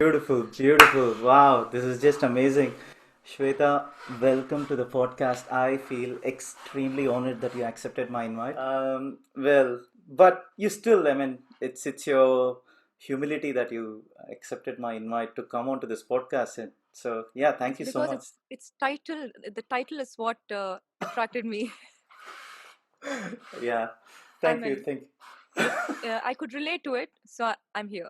Beautiful, beautiful. Wow, this is just amazing. Shweta, welcome to the podcast. I feel extremely honored that you accepted my invite. But you still, it's your humility that you accepted my invite to come onto this podcast. And so, yeah, thank It's you so because much. it's title. The title is what attracted me. Yeah, I thank you, mean, thank I could relate to it, so I'm here.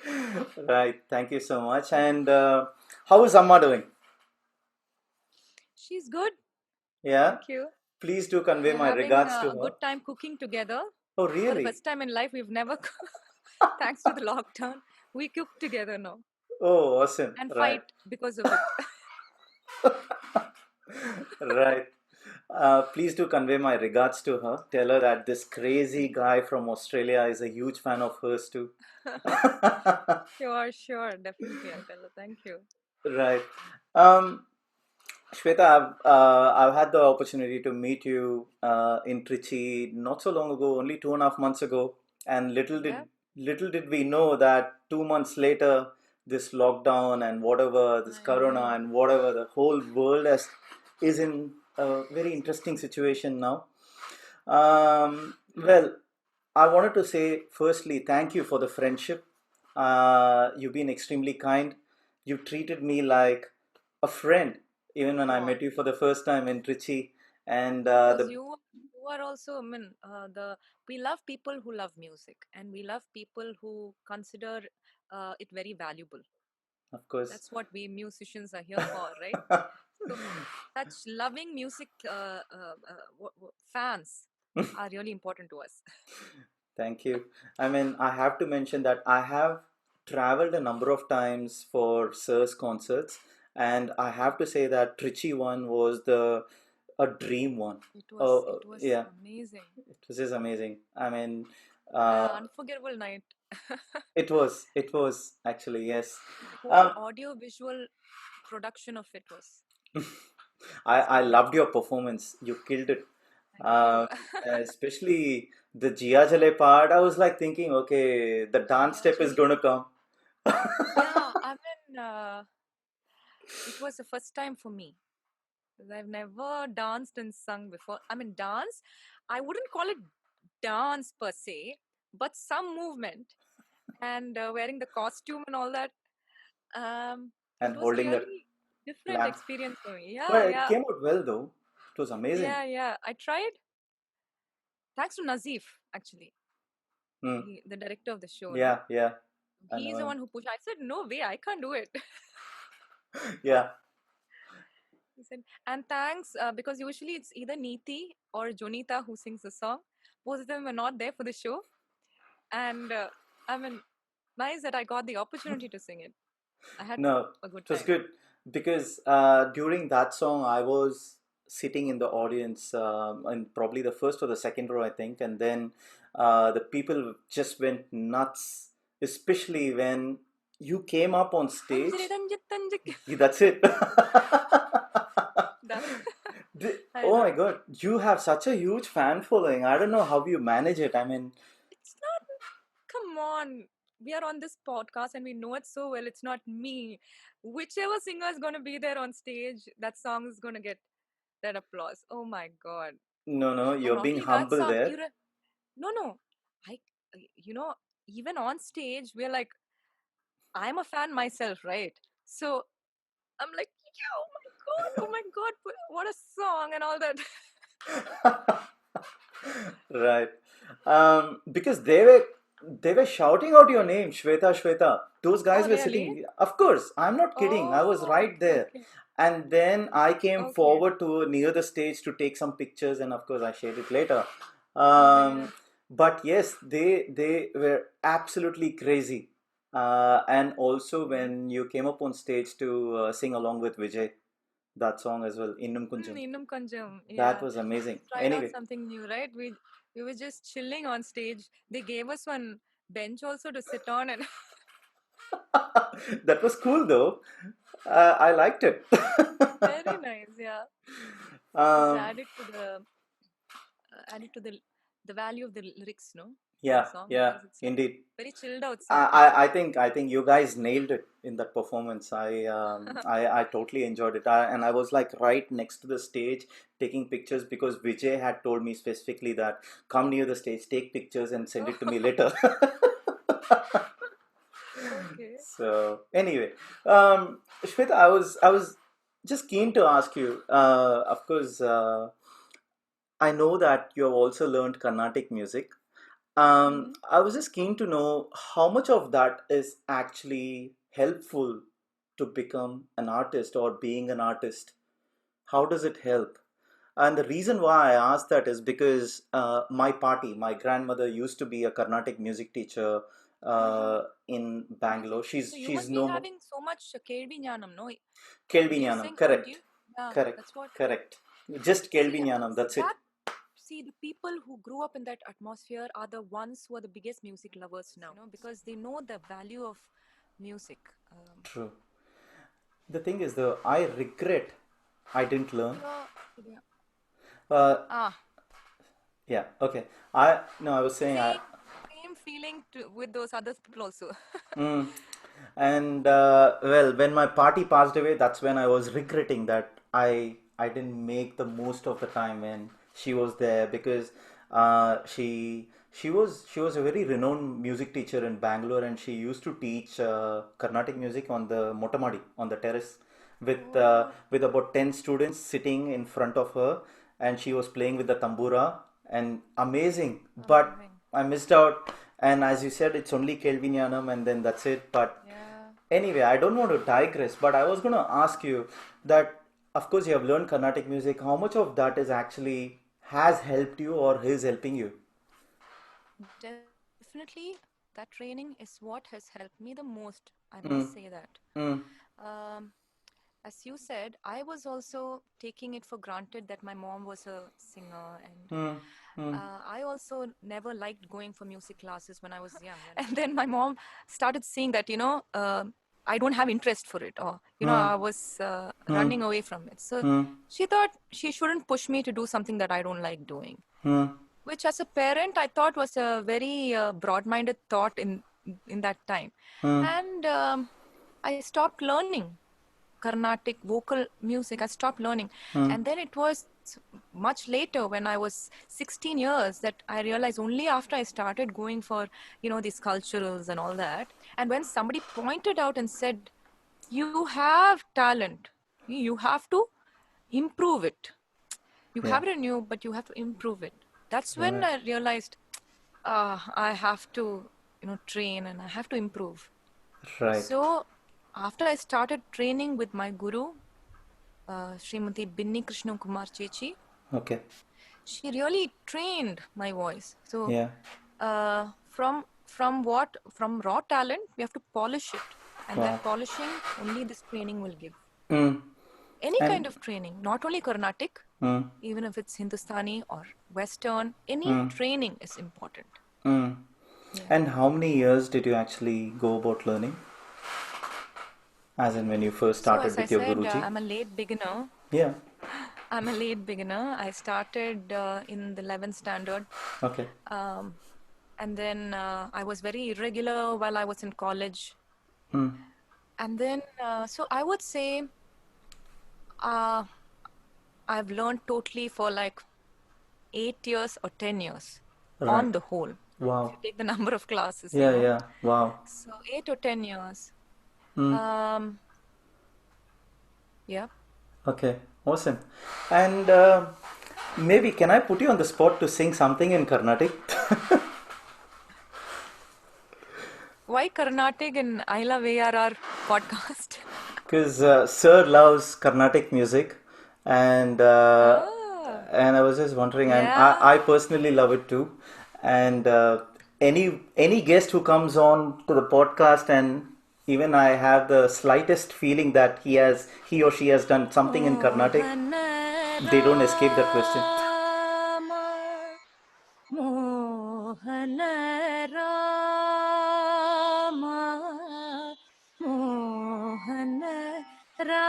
you. Right, thank you so much. And how is Amma doing? She's good. Yeah, Thank you. please do convey We are my having regards to a her. good time cooking together. Oh, For the really? first time in life, we've never, thanks to the lockdown, we cook together now Oh, awesome. and Right. fight because of it. Right. Please do convey my regards to her. Tell her that this crazy guy from Australia is a huge fan of hers too. Sure, sure, definitely. I'll tell her. Thank you. Right. Um, Shweta, I've had the opportunity to meet you in Trichy not so long ago, only 2.5 months ago, and Yeah. little did we know that 2 months later, this lockdown and whatever, this I corona know. and whatever, the whole world is in a very interesting situation now. Well, I wanted to say firstly, thank you for the friendship. You've been extremely kind. You treated me like a friend, even when I Oh, met you for the first time in Trichy. And because the you are also, I mean, the we love people who love music, and we love people who consider it very valuable. of course, That's what we musicians are here for, right? So such loving music fans are really important to us. thank you. I mean, I have to mention that I have traveled a number of times for Sir's concerts, and I have to say that Trichy one was the a dream one. It Oh, was yeah, amazing. it was just amazing. I mean, uh, Unforgettable night. it was actually yes. The whole Um, audio visual production of it was I stunning. loved your performance. You killed it. Thank you. Uh, Especially the Jia Jale part. I was like thinking, okay, the dance Yeah, step is Jale. gonna come. Yeah, I mean, it was the first time for me. 'Cause I've never danced and sung before. I mean, dance, I wouldn't call it dance per se, but some movement and wearing the costume and all that. It And was holding that really different lamp. experience for me. Yeah, Well, it yeah, came out well though. It was amazing. yeah. I tried. Thanks to Nazif, actually, Hmm. the director of the show. No, Yeah, yeah. I he's know the him. one who pushed. I said, no way, I can't do it. Yeah. He said, and thanks because usually it's either Neeti or Jonita who sings the song. Both of them were not there for the show, and I mean, nice that I got the opportunity to sing it. I had No, a good it was time. good because during that song, I was sitting in the audience, and probably the first or the second row, I think, and then the people just went nuts, especially when you came up on Tanjiri, stage. tanjik, tanjik. Yeah, that's it. That I Oh my know. God, you have such a huge fan following. I don't know how you manage it. I mean, It's not. Come on. We are on this podcast and we know it so well. It's not me. Whichever singer is going to be there on stage, that song is going to get that applause. Oh my God. no, no, And you're not being only that humble song, there. no, no. I, you know, even on stage, we're like, I'm a fan myself, right? So I'm like, yeah, oh my God, what a song and all that. Right. Because they were shouting out your name, Shweta, Shweta. Those guys Oh, were really? sitting. Of course, I'm not kidding. I was Oh, right okay, there. okay, And then I came okay. forward to near the stage to take some pictures, and of course, I shared it later. Oh, yeah. But yes, they were absolutely crazy. And also when you came up on stage to sing along with Vijay, that song as well, Innum Kunjam. Innum Konjam. That Yeah. was amazing. We tried out Anyway. something new, right? We were just chilling on stage. They gave us one bench also to sit on and That was cool though. I liked it. very nice, yeah. Just um, added to the value of the lyrics, no? Yeah, song yeah, because it's indeed. very chilled out I, song. I think you guys nailed it in that performance. I totally enjoyed it. And I was like right next to the stage taking pictures because Vijay had told me specifically that come near the stage, take pictures and send it to me later. Okay. So anyway, Shweta, I was just keen to ask you. Of course, I know that you have also learned Carnatic music. Mm-hmm. I was just keen to know how much of that is actually helpful to become an artist or being an artist. How does it help? And the reason why I asked that is because my grandmother used to be a Carnatic music teacher Uh-huh. in Okay. Bangalore. So you She's must be no more. having so much Kelvi Jnanam, no? Kelvi Do you Jnanam, sing? Do correct, you? Yeah, correct, that's what. correct. Just Kelvi See, Jnanam, that's it. that. See, the people who grew up in that atmosphere are the ones who are the biggest music lovers now, because they know the value of music. Um, True. The thing is, though, I regret I didn't learn. yeah, yeah. Uh, Ah, yeah, okay. I no, I was saying I. same, same feeling with those other people also. Mm. And well, when my party passed away, that's when I was regretting that I didn't make the most of the time when she was there because she was a very renowned music teacher in Bangalore and she used to teach Carnatic music on the Motamadi on the terrace Oh, with about 10 students sitting in front of her and she was playing with the tambura and amazing, but amazing. I missed out. And as you said, it's only Kelvinyanam and then that's it. But Yeah. anyway, I don't want to digress, but I was going to ask you that, of course, you have learned Carnatic music. How much of that is actually has helped you or is helping you? Definitely, that training is what has helped me the most. I must say Mm, that. mm, Um, as you said, I was also taking it for granted that my mom was a singer, and mm, mm, I also never liked going for music classes when I was young. And then my mom started seeing that, I don't have interest for it, or, mm, I was mm, running away from it. So mm, she thought she shouldn't push me to do something that I don't like doing, mm, which as a parent I thought was a very broad-minded thought in that time. mm, And I stopped learning Carnatic vocal music. I stopped learning. mm, And then it was much later when I was 16 years that I realized, only after I started going for, these culturals and all that. And when somebody pointed out and said, you have talent, you have to improve it. You yeah, have it in you, but you have to improve it. That's when right, I realized, I have to, train and I have to improve. right, So after I started training with my guru, Srimati Binni Krishna Kumar Chechi, okay, she really trained my voice. So yeah, from raw talent, we have to polish it, and wow, that polishing only this training will give. mm, Any kind and of training, not only Carnatic, mm, even if it's Hindustani or Western, any mm, training is important. mm. Yeah. And how many years did you actually go about learning? As in when you first So started as I with your said, Guruji? I'm a late beginner. Yeah, I'm a late beginner. I started in the 11th standard. okay, Um, and then I was very irregular while I was in college. mm, And then, so I would say uh, I've learned totally for like 8 years or 10 years right, on the whole. If wow, you take the number of classes, yeah, yeah, wow. So 8 or 10 years. Mm. Um, yeah. Okay, awesome. And maybe can I put you on the spot to sing something in Carnatic? Why Carnatic and I love ARR podcast? Because Sir loves Carnatic music, and Ah, and I was just wondering, and yeah. I personally love it too. And any guest who comes on to the podcast, and even I have the slightest feeling that he or she has done something in Carnatic, Mohan they don't escape that question. Rama, Mohan Rama, Mohan Rama,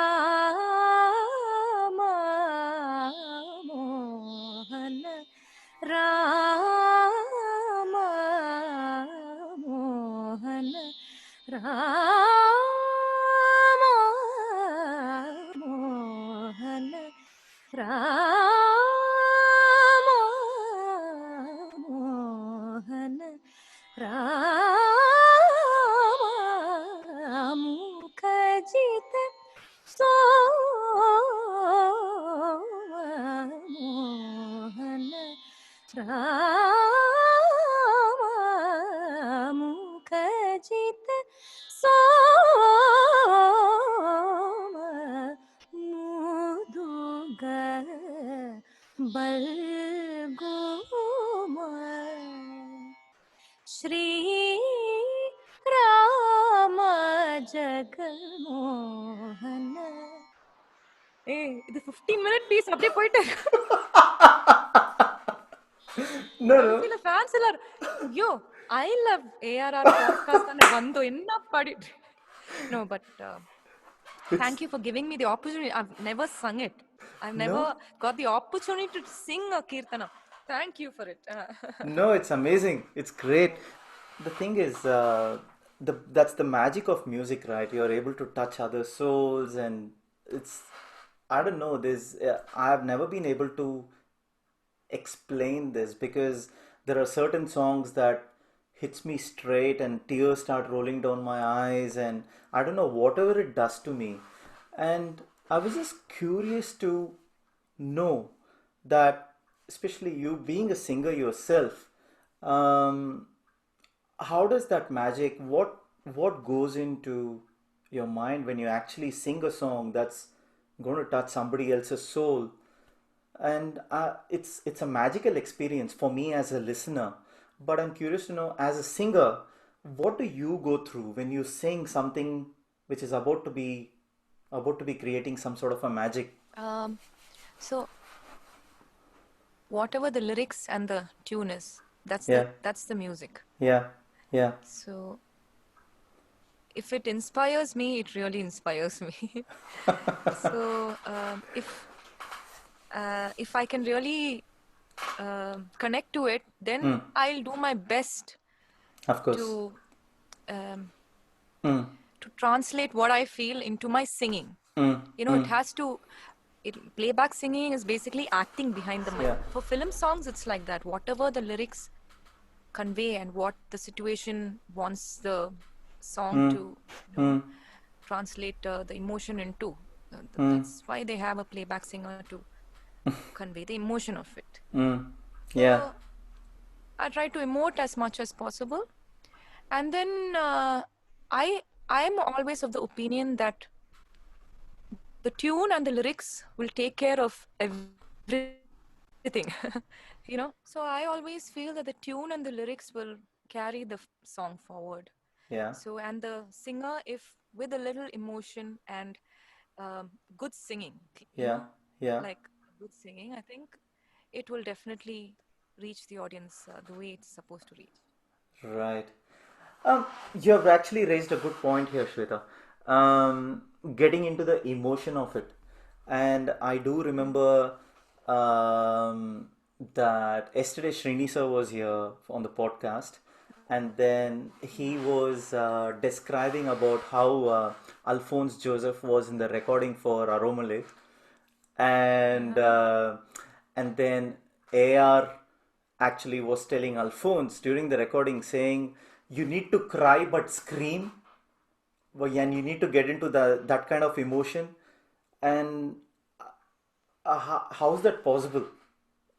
Mohan Rama, Mohan, Ram Mohan, Ram Mukajit So Mohan, Ram Mukajit So Muduga Balgoma Shri Rama Jaganmohan. Hey, இது 15 minute piece அப்படியே போயிட்டு No, no. கடைசியில fans எல்லாரும் ஐயோ I love ARR podcast தானே வந்தோம் என்ன பாடிட்டு no but It's thank you for giving me the opportunity. I've never sung it. I've never no, got the opportunity to sing a kirtana. Thank you for it. no. It's amazing. It's great. The thing is, that's the magic of music, right? You're able to touch other souls, and it's I don't know. I've never been able to explain this because there are certain songs that hits me straight and tears start rolling down my eyes, and I don't know, whatever it does to me. And I was just curious to know that, especially you being a singer yourself, um, how does that magic, what goes into your mind when you actually sing a song that's going to touch somebody else's soul? And it's a magical experience for me as a listener. But I'm curious to know, as a singer, what do you go through when you sing something which is about to be creating some sort of a magic? So whatever the lyrics and the tune is, Yeah, that's the music. yeah, yeah, So if it inspires me, it really inspires me. So if I can really connect to it, then I'll do my best of course. to um, Mm, to translate what I feel into my singing. mm, It has to. Playback singing is basically acting behind the mic. yeah, For film songs, it's like that. Whatever the lyrics convey and what the situation wants the song to translate the emotion into. That's why they have a playback singer to convey the emotion of it. yeah, So I try to emote as much as possible, and then I am always of the opinion that the tune and the lyrics will take care of everything. So I always feel that the tune and the lyrics will carry the song forward. yeah, So, and the singer, if with a little emotion and good singing, yeah, yeah. like good singing, I think it will definitely reach the audience the way it's supposed to reach. Right. You have actually raised a good point here, Shweta. Getting into the emotion of it. And I do remember that yesterday Srini sir was here on the podcast, and then he was describing about how Alphonse Joseph was in the recording for Aromale, and then AR actually was telling Alphonse during the recording, saying you need to cry but scream, and you need to get into that kind of emotion. And how's that possible?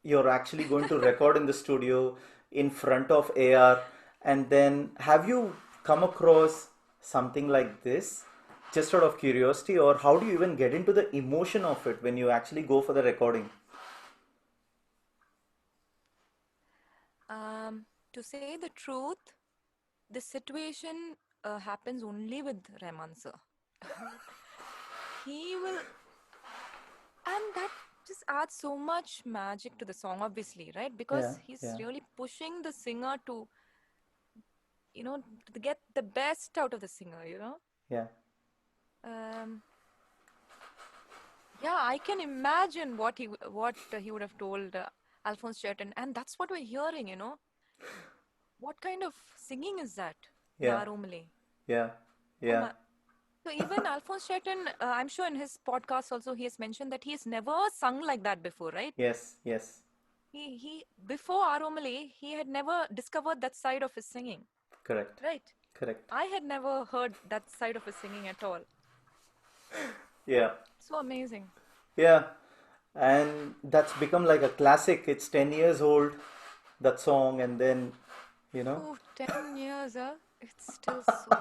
You're actually going to record in the studio in front of AR, and then have you come across something like this? Just out of curiosity, or how do you even get into the emotion of it when you actually go for the recording? To say the truth, the situation happens only with Rahman sir. He will, and that just adds so much magic to the song, obviously, right? Yeah, Because he's yeah, really pushing the singer to get the best out of the singer. yeah, Um, yeah, I can imagine what he would have told Alphonse Chetan, and that's what we're hearing. What kind of singing is that in yeah, Aromale? Yeah. Oh Yeah. my. So even Alphonse Chetan, I'm sure in his podcast also he has mentioned that he has never sung like that before, right? Yes. Yes. He before Aromale, he had never discovered that side of his singing, Correct. right? Correct. I had never heard that side of his singing at all. Yeah. So amazing. Yeah. And that's become like a classic. It's 10 years old, that song, and then, you know, Oh, 10 years, huh? It's still so.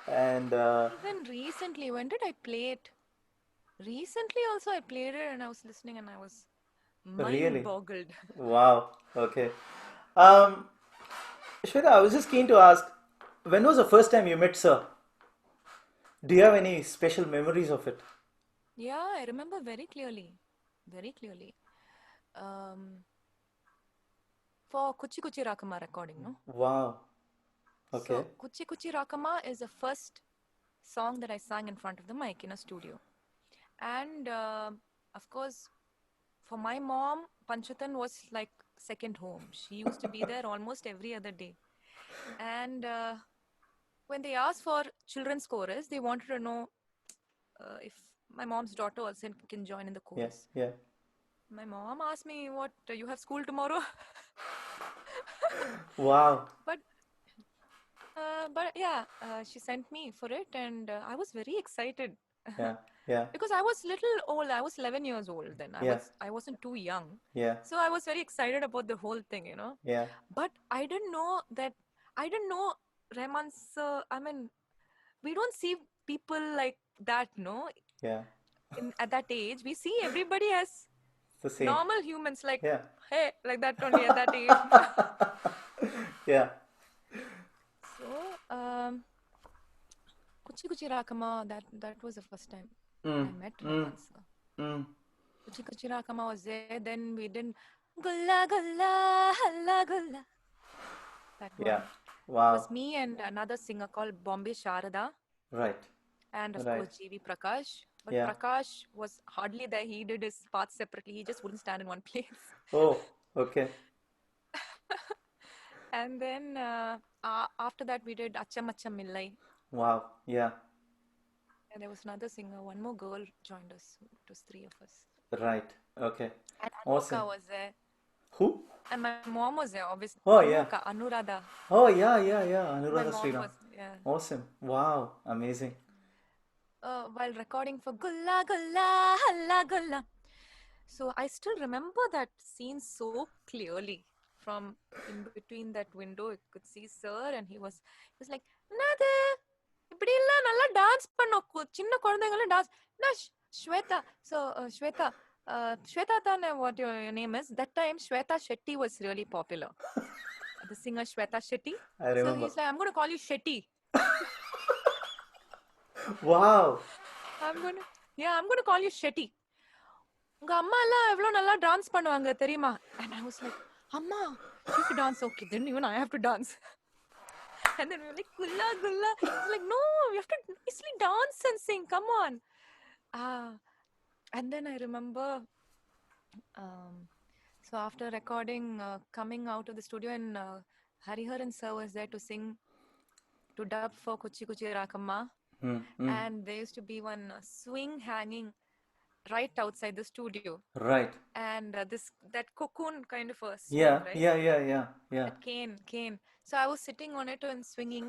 and Even recently, when did I play it? Recently, also, I played it and I was listening and I was mind really, boggled. wow. Okay. Um, Shweta, I was just keen to ask, when was the first time you met Sir? Do you have any special memories of it? Yeah, I remember very clearly. Very clearly. Um, for Kuchi Kuchi Rakama recording, no? Wow. Okay. So, Kuchi Kuchi Rakama is the first song that I sang in front of the mic in a studio. And of course, for my mom, Panchatan was like second home. She used to be there almost every other day. And when they asked for children's chorus, they wanted to know if my mom's daughter also can join in the Yeah. chorus. Yeah. My mom asked me, "What, you have school tomorrow?" Wow. but but yeah, she sent me for it, and I was very excited Yeah. Yeah. because I was little old. I was 11 years old then. Yeah. I wasn't too young, Yeah. so I was very excited about the whole thing. Yeah. But I didn't know that. I didn't know Rahman's. I mean, we don't see people like that, no. Yeah. In at that age, we see everybody as It's the same. normal humans, like Yeah. hey, like that only at that age. Yeah. So, Kuchi Kuchi Rakama, that was the first time I Mm. met Mm. Rahman sir. Mm. Kuchi Kuchi Rakama was there. Then we did Gulla Gulla Halla Gulla. That Yeah. one. It Wow. was me and another singer called Bombay Sharada, Right. and of Right. course GV Prakash. But Yeah. Prakash was hardly there. He did his parts separately. He just wouldn't stand in one place. Oh, okay. And then after that, we did Acham Acham Millai. Wow. Yeah. And there was another singer. One more girl joined us. It was three of us. Right. Okay. And Awesome. Anuka was there. Who? And my mom was there, obviously. Oh, yeah. Anuka, Anuradha. Oh, yeah, yeah, yeah. My Anuradha mom Sriram. was, yeah. Awesome. Wow. Amazing. While recording for Gulla Gulla Halla Gulla. So I still remember that scene so clearly. From in between that window, you could see sir, and he was like, "Nadu, இப்படியெல்லாம் நல்லா dance பண்ணோம் சின்ன குழந்தைங்களும் dance நான் Shweta. So Shweta Tan, what your name is, that time Shweta Shetty was really popular, the singer Shweta Shetty. I So remember. he's like, I'm going to call you Shetty. Wow. I'm going to call you Shetty. உங்க அம்மா எல்லாம் எவ்வளவு நல்லா dance பண்ணுவாங்க தெரியுமா? And I was like, அம்மா, she could dance. Okay, then even I have to dance. And then we were like, gulla gulla. It's like, no, we have to nicely dance and sing. Come on. Ah, and then I remember, um, so after recording, coming out of the studio, and Hariharan sir was there to sing, to dub for Kuchi Kuchi Rakamma. Mm, mm. And there used to be one swing hanging right outside the studio. Right. And that cocoon kind of a swing, Yeah, right? yeah, yeah, yeah, yeah. That cane. So I was sitting on it and swinging.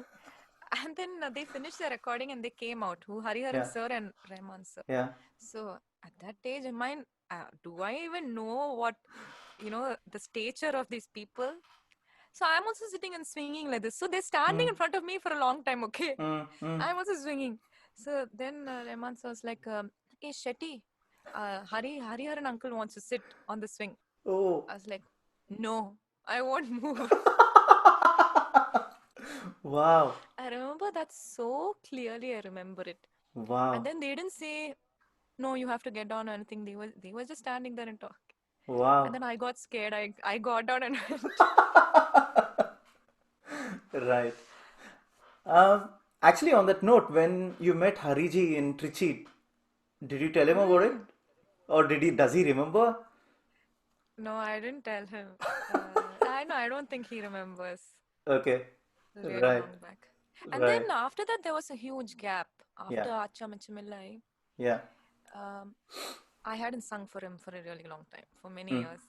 And then they finished the recording and they came out, who Hariharan Yeah. sir and Rahman sir. Yeah. So at that age in mind, do I even know what, the stature of these people? So I'm also sitting and swinging like this. So they're standing in front of me for a long time, okay? Mm, mm. I'm also swinging. So then Rahman sir was like, hey, Shetty, Hariharan uncle wants to sit on the swing. Oh. I was like, no, I won't move. Wow. I remember that so clearly. I remember it. Wow. And then they didn't say, no, you have to get down or anything. They were just standing there and talk. Wow. And then I got scared. I got down and went. Right. Actually, on that note, when you met Hariji in Trichy, did you tell him about it? Or does he remember? No, I didn't tell him. I know, I don't think he remembers. Okay. really Right. long back. And then Right. after that, there was a huge gap. Yeah. After Acha Machimillai, Yeah. um, I hadn't sung for him for a really long time, for many Mm. years.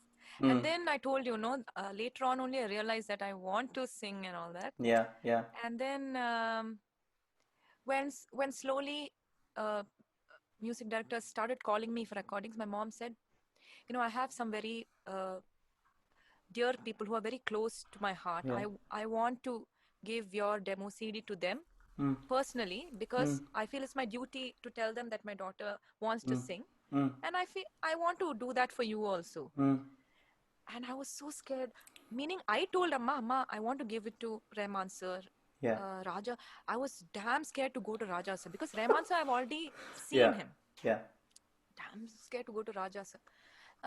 And Mm. then I told you, no, later on only I realized that I want to sing and all that. Yeah. Yeah. And then when slowly uh, music directors started calling me for recordings, my mom said, I have some very dear people who are very close to my heart. Yeah. I want to give your demo CD to them Mm. personally Mm. because I feel it's my duty to tell them that my daughter wants to Mm. sing, Mm. and I feel I want to do that for you also. Mm. And I was so scared. Meaning, I told Amma, I want to give it to Rahman sir. Yeah. Raja, I was damn scared to go to Raja sir because Rahman sir, I've already seen Yeah. him. Yeah. Damn scared to go to Raja sir.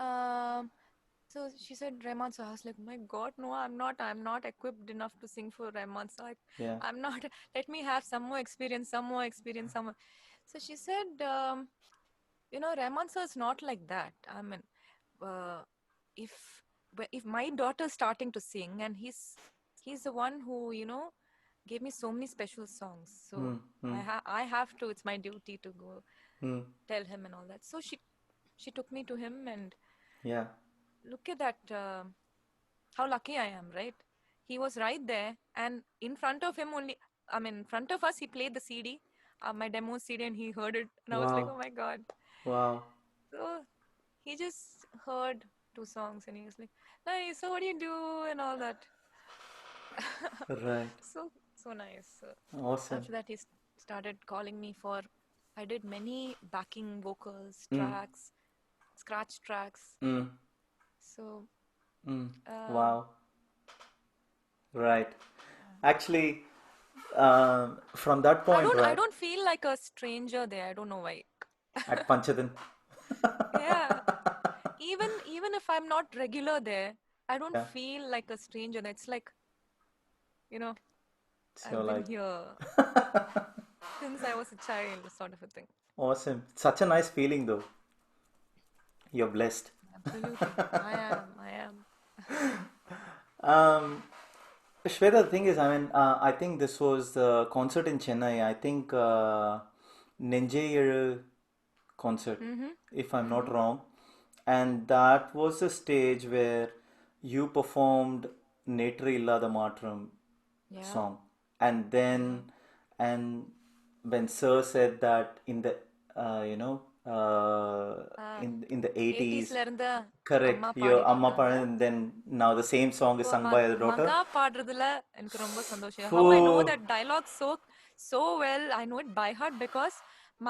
Um, so she said Rahman sir. I was like, my God, no, I'm not equipped enough to sing for Rahman sir. Yeah. I'm not. Let me have some more experience, some more experience, some more. So she said, Rahman sir is not like that. I mean, uh, if if my daughter's starting to sing and he's the one who gave me so many special songs, so Mm. Mm. I have to, it's my duty to go Mm. tell him and all that. So she took me to him, and Yeah. look at that, how lucky I am, right? He was right there, and in front of him only, I mean, in front of us, he played the CD, my demo CD, and he heard it, and I was like, Wow. oh my God. Wow. So he just heard two songs and he was like, nice, so what do you do and all that. Right. So nice. So Awesome. after that, he started calling me for, I did many backing vocals, Mm. tracks, scratch tracks. Mm. So Mm. um, Wow. Right. Actually, from that point, I right, don't feel like a stranger there. I don't know why. at Panchadan. Yeah. Even if I'm not regular there, I don't Yeah. feel like a stranger there. It's like, you know, So I've been like, here since I was a child, sort of a thing. awesome. Such a nice feeling, though. You're blessed. Absolutely. I am. Um, Shweta, the thing is, I mean, I think this was the concert in Chennai. I think Nenje concert, Mm-hmm. if I'm not Mm-hmm. wrong. And that was the stage where you performed Netru Illada Matram Yeah. song. And Yeah. then, and when Sir said that in the, you know, Uh, in the 80s, 80s இருந்த அம்மா correct, your பாடிட்டு Amma இருக்காங்க. and then now the same song is So sung by the daughter. மகா பாடுறதுல எனக்கு ரொம்ப சந்தோஷம். How I know Whew. that dialogue so well. I know it by heart because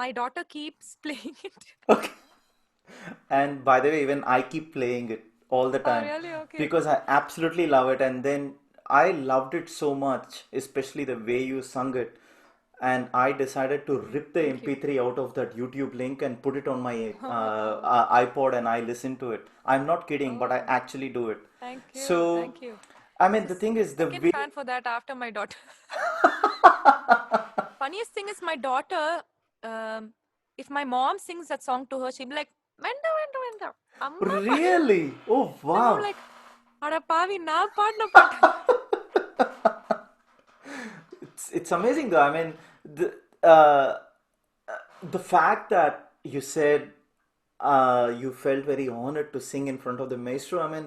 my daughter keeps playing it. Okay. And by the way, even I keep playing it all the Oh, time really? Okay. because I absolutely love it. And then I loved it so much, especially the way you sung it. And I decided to rip the Thank you. MP3 out of that YouTube link and put it on my Oh, iPod and I listen to it. I'm not kidding, but I oh, actually do it. thank you. So, Thank you. I So mean, the thing is, the second way. fan for that after my daughter. Funniest thing is my daughter, um, if my mom sings that song to her, she'll be like, Venda, Venda, Venda. Amma Really? Oh, and I'm wow. like, அட பாவி நான் பாடின பாட்டு. It's amazing though. I mean, uh, the fact that you said you felt very honored to sing in front of the maestro. I mean,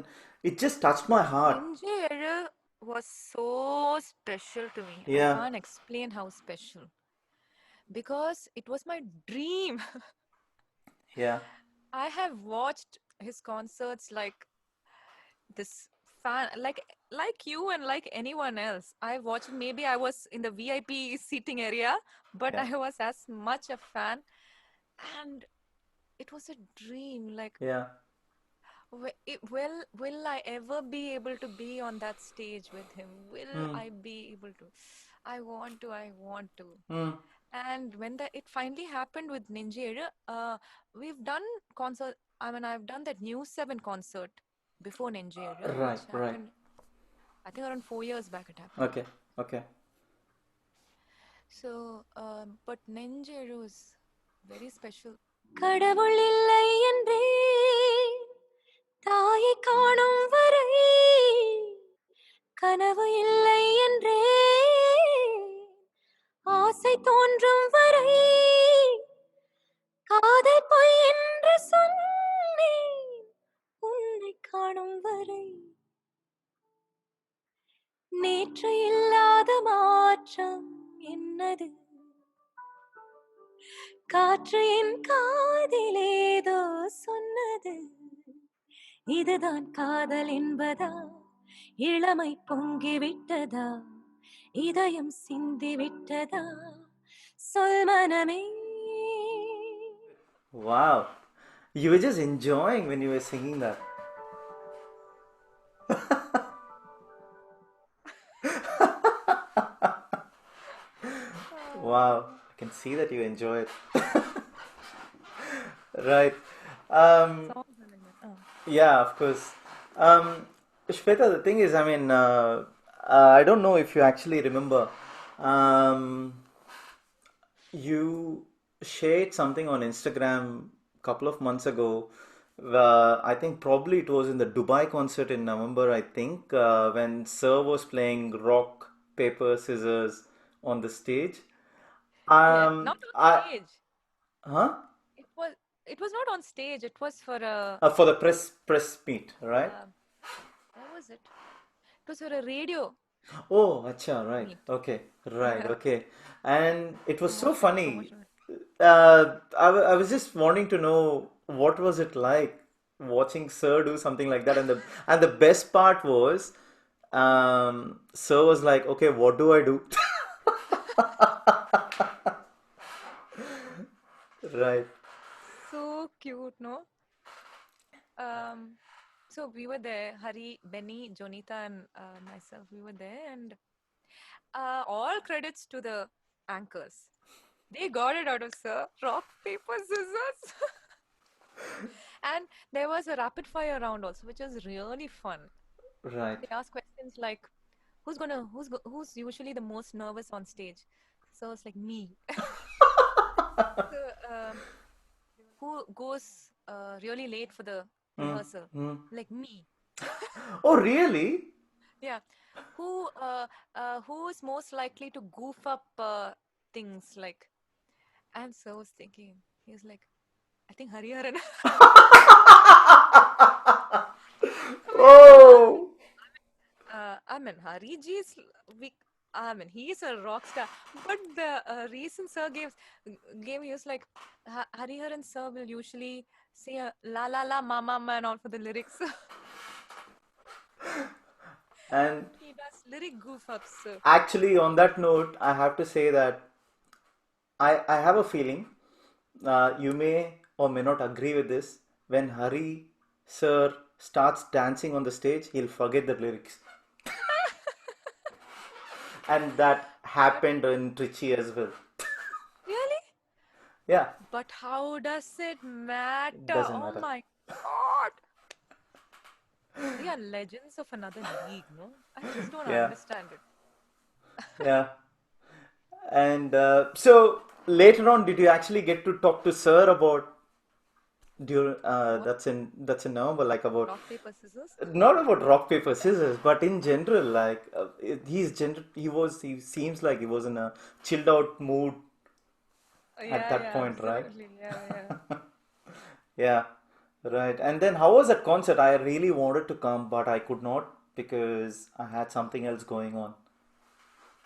it just touched my heart. நெஞ்சே எழு was so special to me. I Yeah, can't explain how special because it was my dream. yeah, I have watched his concerts like this fan, like you and like anyone else. I watched it. Maybe I was in the VIP seating area, but yeah, I was as much a fan, and it was a dream. Like, yeah. will I ever be able to be on that stage with him? Will Mm, I be able to? I want to. mm. And when it finally happened with Ninja, we've done concert. I mean, I've done that News 7 concert before Ninja, Right, which right. happened, I think around 4 years back it happened. Okay, okay. So, but Ninja was very special. கடவுள் இல்லை என்றே தாயை காணும் வரை கனவு இல்லை என்றே உண்மை தோன்றும் வரை காதல் பொய் என்று சொன்னேன் உன்னை காணும் வரை நேற்று இல்லாத மாற்றம் என்னது காற்று என் காதிலேதோ சொன்னது இதுதான் காதல் என்பதா இளமை பொங்கி விட்டதா இதயம் சிந்தி விட்டதா சொல் மனமே. Wow. You were just enjoying when you were singing that. Wow. I can see that you enjoy it. Right. Um, Songs are like that. Oh. yeah, of course. Shweta, the thing is, I don't know if you actually remember. Um, you shared something on Instagram a couple of months ago. I think probably it was in the Dubai concert in November, I think, when Sir was playing rock, paper, scissors on the stage. Yeah, not on I, stage. huh? It was it was not on stage. It was for a For the press meet, right? what was it? It was for a radio Oh, acha, right. meet. Okay, right, Yeah, okay. And it was so funny. promotion. I was just wanting to know what was it like watching Sir do something like that, and the best part was, Sir was like, "Okay, what do I do?" Right. So cute, no? Um, so we were there, Hari, Benny, Jonita, and myself. We were there, and all credits to the anchors. They got it out of Sir. Rock, paper, scissors. And there was a rapid fire round also, which was really fun. Right. They asked questions like, who's usually the most nervous on stage? So it's like me. So, who goes really late for the rehearsal? Like me. Oh, really? Yeah. Who is most likely to goof up things like? And so I was thinking, he was like, I think Hariharan. Oh. I mean, Hariji is we. I mean, he is a rock star. But the reason Sir gave he was like, Hariharan Sir will usually say a la la la mama ma and all for the lyrics. And He does lyric goof ups. So. actually, on that note, I have to say that I have a feeling you may or may not agree with this. When Hari Sir starts dancing on the stage, he'll forget the lyrics. And that happened in Trichy as well. Really? Yeah, But how does it matter? doesn't Oh matter. my God. They are legends of another league, no? I just don't Yeah, understand it. yeah. And so later on, did you actually get to talk to Sir about What? that's in November, like about Rock, paper, scissors? not about rock paper scissors, but in general, like he seems like he was in a chilled out mood at Yeah, that yeah, point, right? absolutely. Yeah, yeah. Yeah, right. And then how was that concert? I really wanted to come, but I could not because I had something else going on.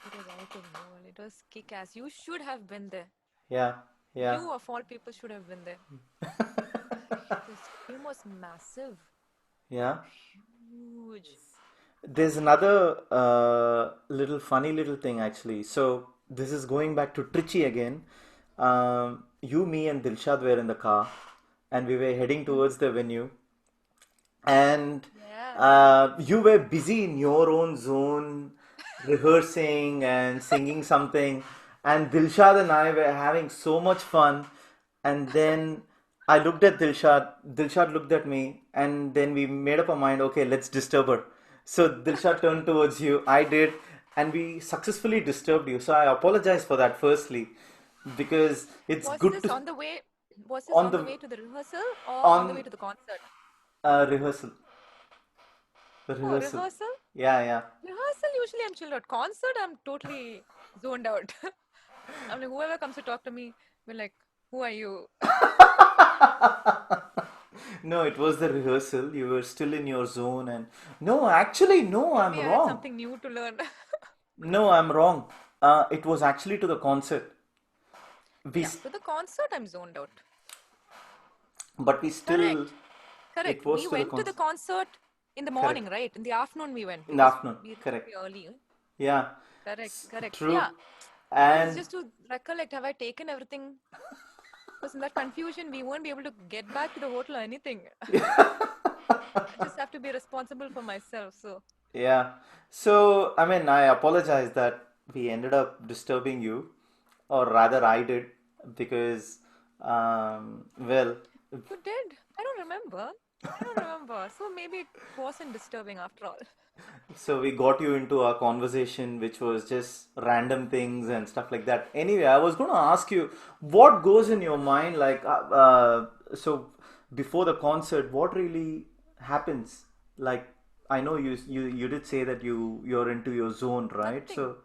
It was out of nowhere. It was kick ass. You should have been there. Yeah, yeah, You, of all people, should have been there. The stadium was massive, yeah. huge. There's another little funny little thing actually. So this is going back to Trichy again. You, me, and Dilshad were in the car, and we were heading towards the venue, and Yeah, yeah. you were busy in your own zone, rehearsing and singing something, and Dilshad and I were having so much fun. And then I looked at Dilshad, Dilshad looked at me, and then we made up our mind, okay, let's disturb her. So Dilshad turned towards you, I did, and we successfully disturbed you. So I apologize for that, firstly, because it's Was good this to on the way? Was this on on the the way to the rehearsal or on the way on to the concert? rehearsal, the Oh, rehearsal. rehearsal? Yeah, yeah. Rehearsal, usually I'm chilled out. Concert, I'm totally zoned out. I'm like, whoever comes to talk to me, we're like, who are you? No, it was the rehearsal. You were still in your zone, and no, actually, no, I'm Maybe I had wrong. something new to learn. No, I'm wrong. It was actually to the concert. We, Yeah, to the concert, I'm zoned out. but we still, Correct. it Correct. was We to the went to the concert. concert in the morning, Correct. right? In the afternoon we went In the because afternoon. we reached Correct. very early. Yeah. Correct. Correct. True. Yeah. I was And just to recollect, have I taken everything? Because in that confusion, we won't be able to get back to the hotel or anything. I just have to be responsible for myself. So, yeah. So, I mean, I apologize that we ended up disturbing you, or rather, I did, because, well, you did? I don't remember. I don't remember. So maybe it wasn't disturbing after all. so we got you into our conversation, which was just random things and stuff like that. Anyway, I was going to ask you, what goes in your mind, like, so before the concert, what really happens? Like, I know you did say that you're into your zone, right? Nothing. So,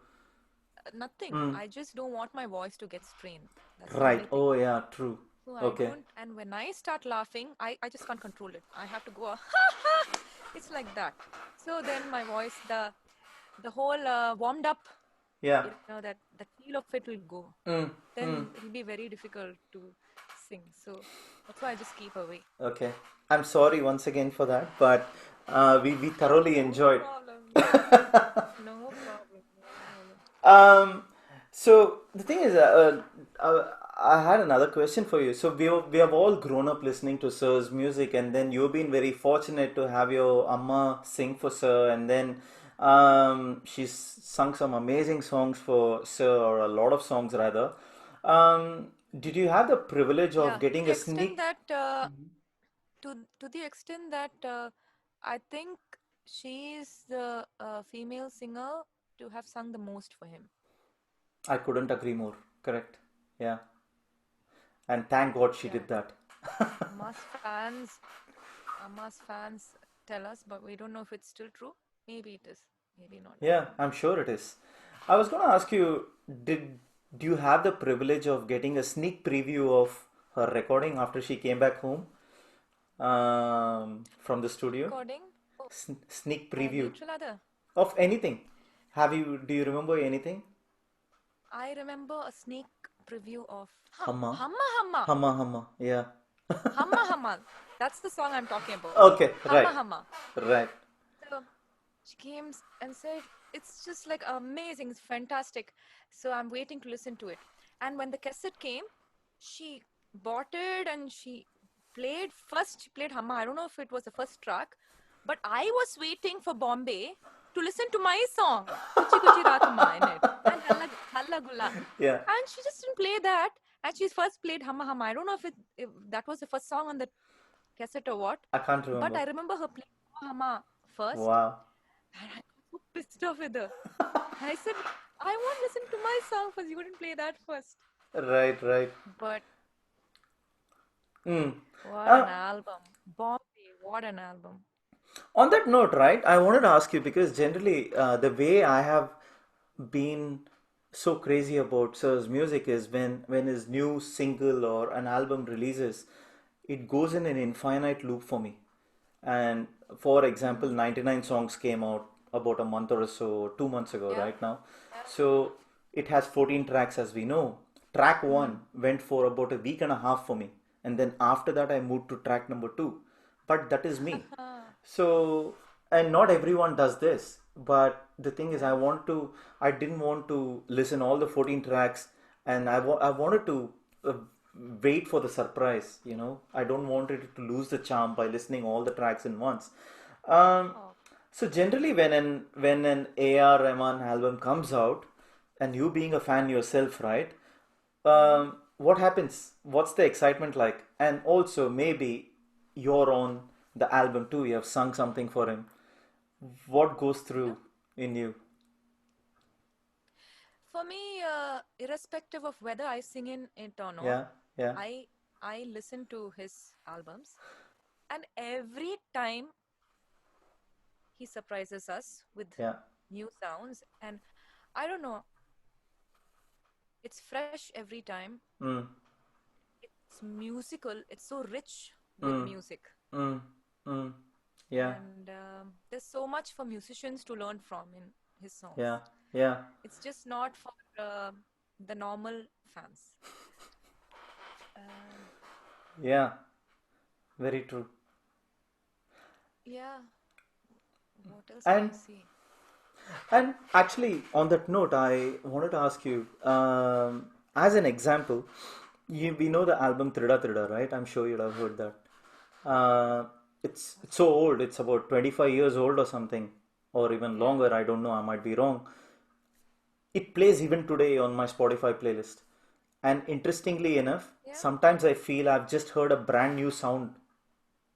Nothing. mm, I just don't want my voice to get strained. That's the right. only thing. Oh, yeah, true. So I Okay. don't, and when I start laughing, I just can't control it. I have to go, it's like that. So then my voice, the whole warmed up, Yeah. that feel of it will go. Mm, mm. Then it'll be very difficult to sing. So that's why I just keep away. Okay. I'm sorry once again for that, but we thoroughly No enjoyed. problem. No problem. No problem. Um, so the thing is, I had another question for you. So we have all grown up listening to Sir's music, and then you've been very fortunate to have your Amma sing for Sir, and then she's sung some amazing songs for Sir, or a lot of songs rather. Did you have the privilege of Yeah, to getting the a extent sneak? that to the extent that I think she is the female singer to have sung the most for him. I couldn't agree more. Correct. Yeah, and thank God she Yeah, did that. Amma's fans tell us, but we don't know if it's still true. Maybe it is, maybe not. Yeah, I'm sure it is. I was going to ask you, did do you have the privilege of getting a sneak preview of her recording after she came back home from the studio? Recording? Oh, Sneak preview neutral other. of anything. Do you remember anything? I remember a sneak preview of Hamma. Hamma Hamma Hamma Hamma. Yeah. Hamma Hamma. That's the song I'm talking about. Okay, right. Hamma Hamma. Right. So she came and said, it's just like amazing, it's fantastic. So I'm waiting to listen to it. And when the cassette came, she bought it and she played Hamma. I don't know if it was the first track, but I was waiting for Bombay to listen to my song, Kuchi Kuchi Ratma in it, and Halla Gulla. Yeah. And she just didn't play that. And she first played Hamma Hamma. I don't know if that was the first song on the cassette or what, I can't but remember. I remember her playing Hamma first, Wow. and I got so pissed off with her. And I said, I won't listen to my song first. You wouldn't play that first. Right, right. But Mm. what an Uh, album. Bombay, what an album. On that note, right, I wanted to ask you because generally, the way I have been so crazy about Sir's music is when his new single or an album releases, it goes in an infinite loop for me. And for example, Hmm. 99 songs came out about a month or so, 2 months ago, Yeah. right now. So it has 14 tracks, as we know. Track Hmm. one went for about a week and a half for me, and then after that, I moved to track number two. But that is me. So, and not everyone does this. But the thing is, Yeah. I didn't want to listen all the 14 tracks, and I wanted to uh, wait for the surprise. I don't want it to lose the charm by listening all the tracks in once. Um, Oh. so generally, when an A.R. Rahman album comes out, and you being a fan yourself, right? Hmm. What happens? What's the excitement like? And also, maybe you're on the album too. You have sung something for him. What goes Yeah. through in you? For me, irrespective of whether I sing in it or not, Yeah, yeah, I I listen to his albums, and every time he surprises us with yeah. new sounds. And I don't know, It's fresh every time. Mm, It's musical. It's so rich with mm, music. mm, mm. Yeah, And there's so much for musicians to learn from in his songs. yeah, yeah, It's just not for the normal fans. Um, yeah. Very true. yeah, what else can I And say? And actually, on that note, I wanted to ask you, as an example, we know the album Trida Trida, right? I'm sure you'd have heard that. It's so old. It's about 25 years old or something, or even Yeah, longer. I don't know. I might be wrong. It plays even today on my Spotify playlist. And interestingly enough, yeah, sometimes I feel I've just heard a brand new sound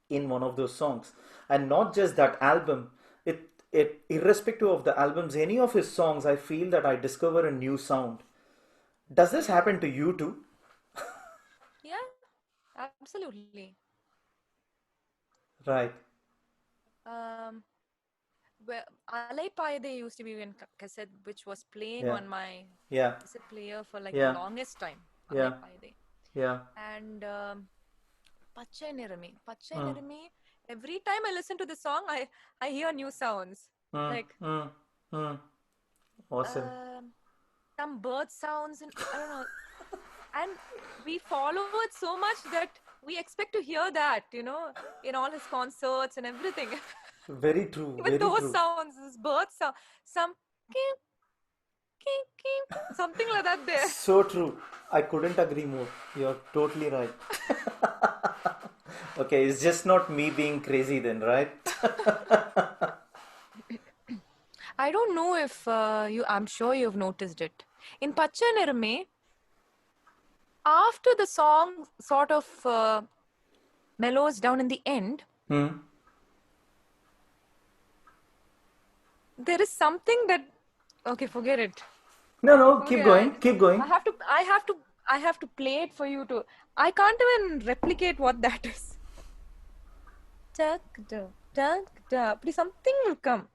in one of those songs. And not just that album, it irrespective of the albums, any of his songs, I feel that I discover a new sound. Does this yeah, happen to you too? yeah, absolutely. Right. Um, well, Alai Paide used to be in cassette, which was playing Yeah. on my Yeah. cassette player for like the Yeah. longest time. Alai Yeah. Paide. Yeah. And Pachai Nirami. Pachai Mm. Nirami. Every time I listen to the song, I hear new sounds. Mm. Like Mm. Mm. Awesome. um, some bird sounds, and I don't know. And we follow it so much that we expect to hear that, in all his concerts and everything. Very true. Even Very those true. sounds, this bird sound, some keep, keep, something like that there. So true. I couldn't agree more. You're totally right. Okay, it's just not me being crazy then, right? I don't know if I'm sure you've noticed it. In Pacha Nirme, after the song sort of mellows down in the end, Hmm. there is something that, okay, forget it. No, no, keep Okay, going. Keep I going. have to, I have to, I have to play it for you to. I can't even replicate what that is. Tuck, duck, tuck, duck. Please, something will come.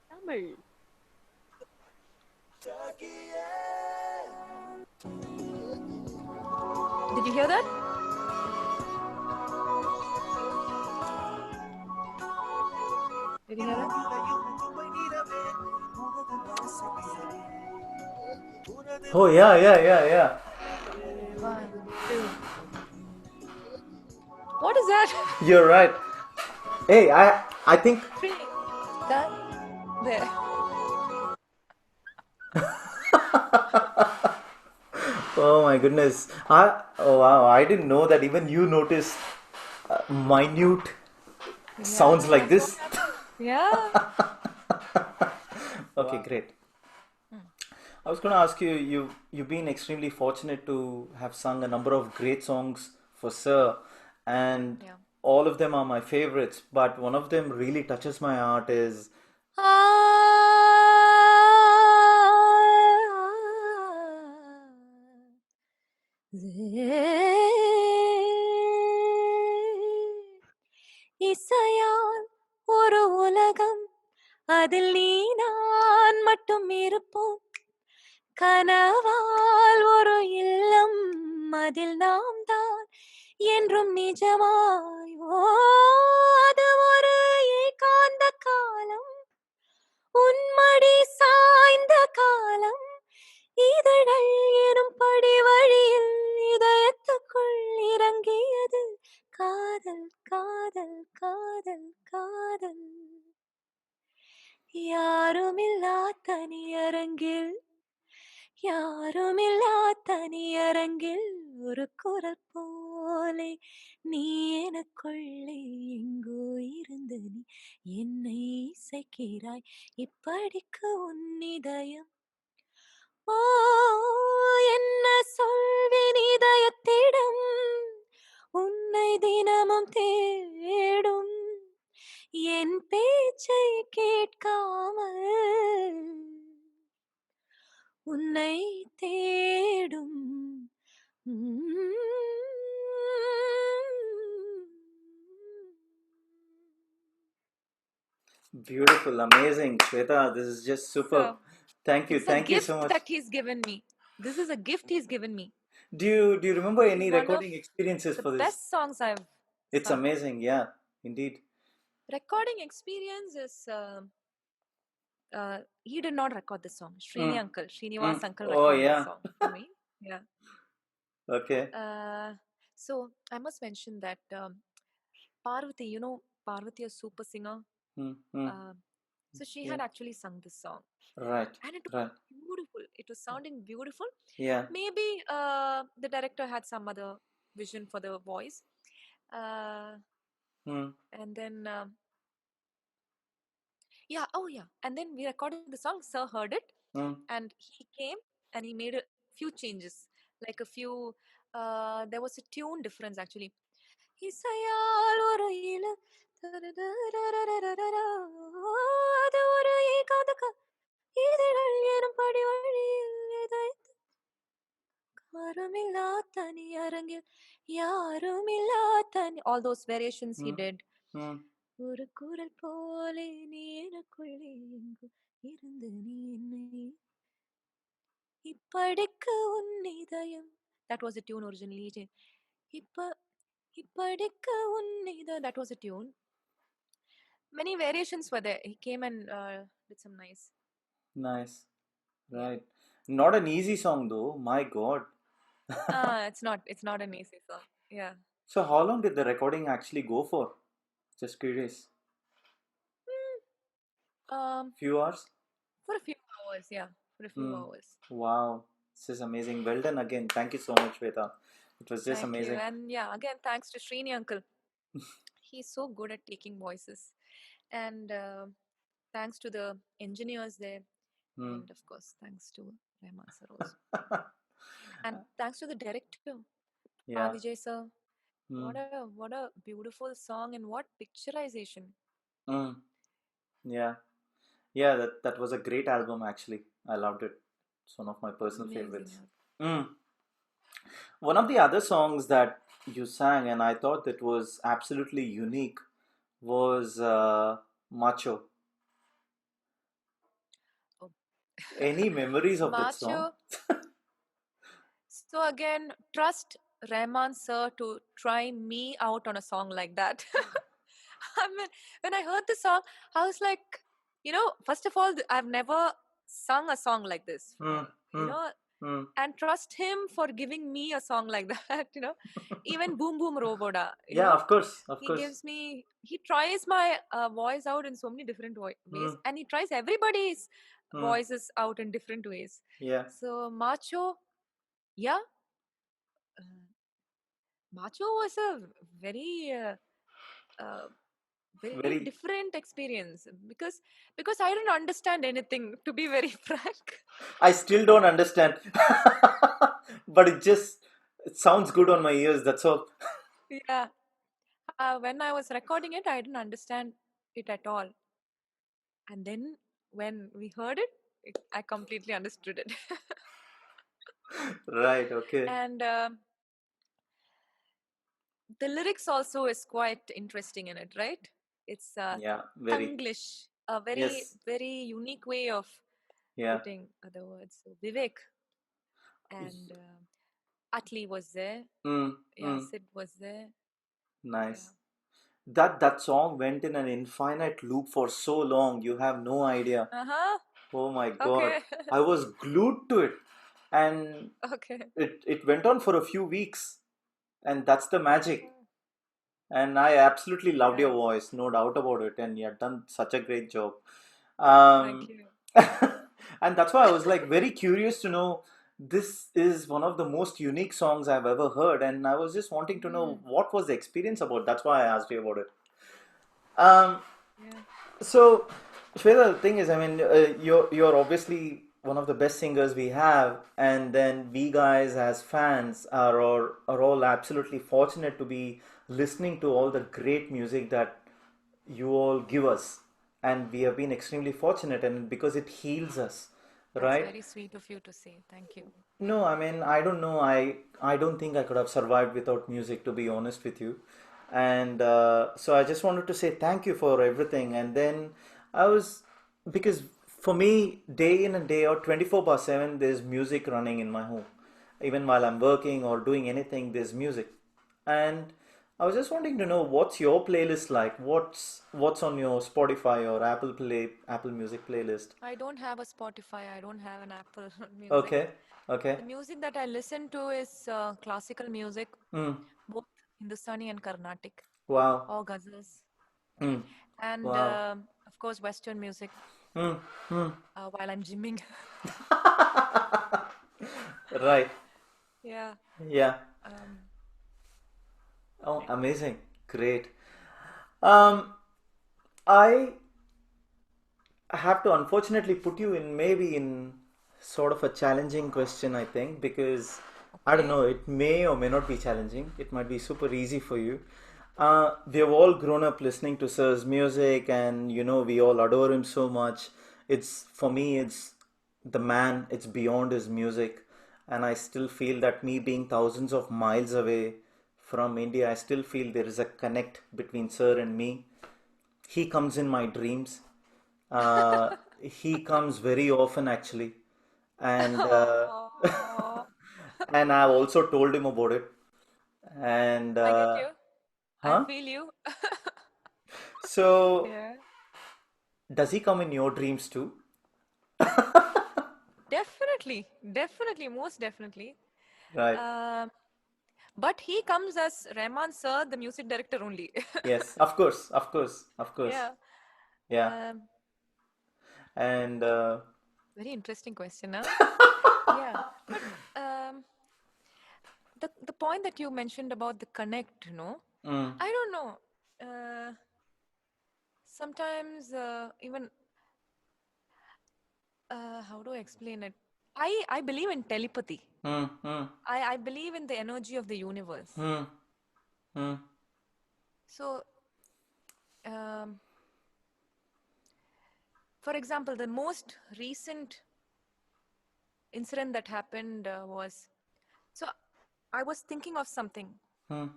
Tamil. Did you hear that? Did you hear that? Oh, yeah, yeah, yeah, yeah. One, two. What is that? You're right. Hey, I think. Three. That. There. Oh my goodness. Oh wow, I didn't know that even you noticed minute sounds Yeah, like that's what this. happened. Yeah. Okay, great. I was going to ask you, you've been extremely fortunate to have sung a number of great songs for Sir, and Yeah. all of them are my favorites. But one of them really touches my heart is இசையால் ஒரு உலகம் அதில் நீ நான் மட்டும் இருப்போம் கனவால் ஒரு இல்லம் அதில் நாம் தான் என்றும் நிஜமாய் அது ஒரு ஏகாந்த காலம் உன்மடி சாய்ந்த காலம் இதழ் எனும் படி வழியில் இதயத்துக்குள் இறங்கியது காதல் காதல் காதல் காதல் யாருமில்லா தனியரங்கில் யாருமில்லா தனியரங்கில் ஒரு குரல் போலே நீ எனக்குள்ளே எங்கோ இருந்து நீ என்னை இசைக்கிறாய் இப்படிக்கு உன் இதயம் ஓ என்ன சொல்வேன் இதயத்திடம் உன்னை தினமும் தேடும் என் பேச்சை கேட்காமல் உன்னை தேடும் Beautiful, amazing, Shweta. This is just superb. So Thank you, it's a thank you so gift much. that he's given me. This is a gift he's given me. Do you remember This is any one of recording experiences the for this? best songs I've It's sung. amazing, yeah, indeed. Recording experience is he did not record the song. Mm, Srinivas uncle Oh recorded the yeah. song for me. Yeah. Okay. Uh, so I must mention that Parvati, Parvati, a super singer. Mm, mm, Uh, so she yeah. had actually sung this song, Right. and it was Right. beautiful. It was sounding beautiful. Yeah. Maybe the director had some other vision for the voice. Uh, Mm, and then yeah, oh yeah, and then we recorded the song. Sir heard it, mm, and he came and he made a few changes, like a few. There was a tune difference actually. இசையால் ஒரு இல அது ஒரு ஏகாந்த இதழ்கள் எனும் படிவழியில் இதைத்து யாருமில்லா தனி அரங்கில் யாருமில்லா தனி all those variations he mm, did. mm. ஒரு குரல் போலே நீ எனக்குள்ளே எங்கும் இருந்து நீ என்னை இப்படிக்கு உன் இதயம். That was the tune originally. இப்ப இப்படிக்கு உன் இதயம். That was a tune. Many variations were there. He came and did some nice. Nice. Yeah. Right. Not an easy song though. My God. It's not. It's not an easy song. Yeah. So how long did the recording actually go for? Just curious. Um, Few hours? for a few hours. Yeah, for a few Mm. hours. Wow. This is amazing. Well done again. Thank you so much, Shweta. It was just Thank you. amazing. And yeah, again, thanks to Srini uncle. He's so good at taking voices, and thanks to the engineers there, Mm. and of course, thanks to Rahman sir also, and thanks to the director, R. Yeah. Vijay sir. Mm. What a beautiful song and what picturization. Mm. Yeah. Yeah, that was a great album actually. I loved it. It's one of my personal Amazing. favorites. Mm. One of the other songs that you sang and I thought that was absolutely unique was Macho. Oh. Any memories of that song? Macho. So again, trust Rahman sir to try me out on a song like that. I mean, when I heard the song, I was like, first of all, I've never sung a song like this, Mm, you mm, know, mm, and trust him for giving me a song like that. Even Boom Boom Roboda, yeah, of course, of he course. gives me, he tries my voice out in so many different ways, Mm, and he tries everybody's mm, voices out in different ways. yeah, So, Macho, yeah, uh, Macho was a very uh, very very. different experience because I didn't understand anything, to be very frank. I still don't understand, but it sounds good on my ears. That's all. Yeah, when I was recording it, I didn't understand it at all, and then when we heard it, I completely understood it. Right. Okay. And the lyrics also is quite interesting in it, right? It's Yeah. Very. Tanglish, a very Yes. very unique way of Yeah. putting other words. So Vivek and Atli was there. Mm, Yeah, mm, Sid was there. Yeah. nice. That song went in an infinite loop for so long. You have no idea. Uh-huh. Oh my God. Okay. I was glued to it, and Okay. it went on for a few weeks, and that's the magic. Oh, And I absolutely loved your right. voice, no doubt about it, and you have done such a great job. Thank Um, you. and that's why I was like very curious to know this is one of the most unique songs I've ever heard, and I was just wanting to know Mm, what was the experience about. That's why I asked you about it. Um, yeah. so, Shweta, the thing is, I mean, you're obviously one of the best singers we have, and then we guys as fans are all absolutely fortunate to be listening to all the great music that you all give us, and we have been extremely fortunate, and because it heals us, That's right? very sweet of you to say. Thank you. No, I mean, I don't know. I don't think I could have survived without music, to be honest with you. And so I just wanted to say thank you for everything. And then I was, because for me, day in and day out, 24 by 7, there's music running in my home. Even while I'm working or doing anything, there's music. And I was just wanting to know what's your playlist like? What's on your Spotify or Apple Music playlist? I don't have a Spotify. I don't have an Apple Music. Okay, okay. The music that I listen to is classical music, Mm, both Hindustani and Carnatic, wow. or ghazals, Mm, and wow. of course Western music Mm, mm. while I'm gymming. Right. Yeah. Yeah. Um, Oh, amazing. Great. Um, I have to unfortunately put you in maybe in sort of a challenging question, I think, because I don't okay. know, it may or may not be challenging. It might be super easy for you. We have all grown up listening to Sir's music, and we all adore him so much. It's for me, it's the man, it's beyond his music, and I still feel that me being thousands of miles away from India, I still feel there is a connect between Sir and me. He comes in my dreams. He comes very often actually, and Oh, and I've also told him about it. And I get you. I huh? feel you. So Yeah. does he come in your dreams too? Definitely, definitely, most definitely. Right. Um, but he comes as Rahman sir, the music director only. Yes. Of course. Of course. Of course. Yeah. Yeah. Um, And Very interesting question, huh? Yeah. But the point that you mentioned about the connect, mm, I don't know. Sometimes even how do I explain it? I believe in telepathy. mm, mm, I believe in the energy of the universe. mm, mm, So, um, for example, the most recent incident that happened was so I was thinking of something. mm,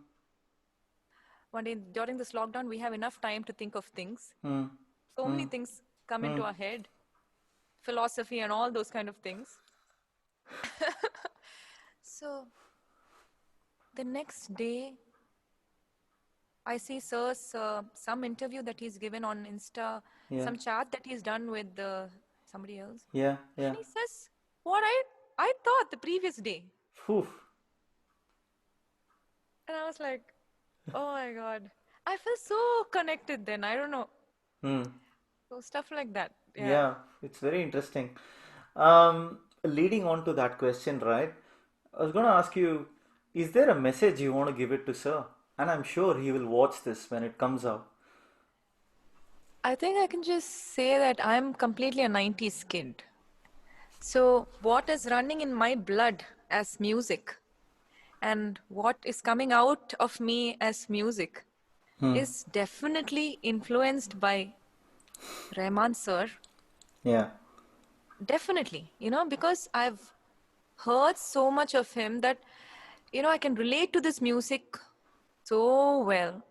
One day during this lockdown, we have enough time to think of things. mm, So many mm, things come into mm. our head, philosophy and all those kind of things. So the next day, I see Sir's some interview that he's given on Insta, Yeah. some chat that he's done with somebody else, Yeah. and Yeah. he says, "What I thought the previous day," Phew. and I was like, "Oh my God." I feel so connected then. I don't know. Mm. So stuff like that. Yeah. Yeah, it's very interesting. Leading on to that question, right? I was going to ask you, is there a message you want to give it to Sir? And I'm sure he will watch this when it comes out. I think I can just say that I'm completely a 90s kid. So, what is running in my blood as music and what is coming out of me as music Hmm. is definitely influenced by Rahman sir. Yeah. Definitely, because I've heard so much of him that, I can relate to this music so well.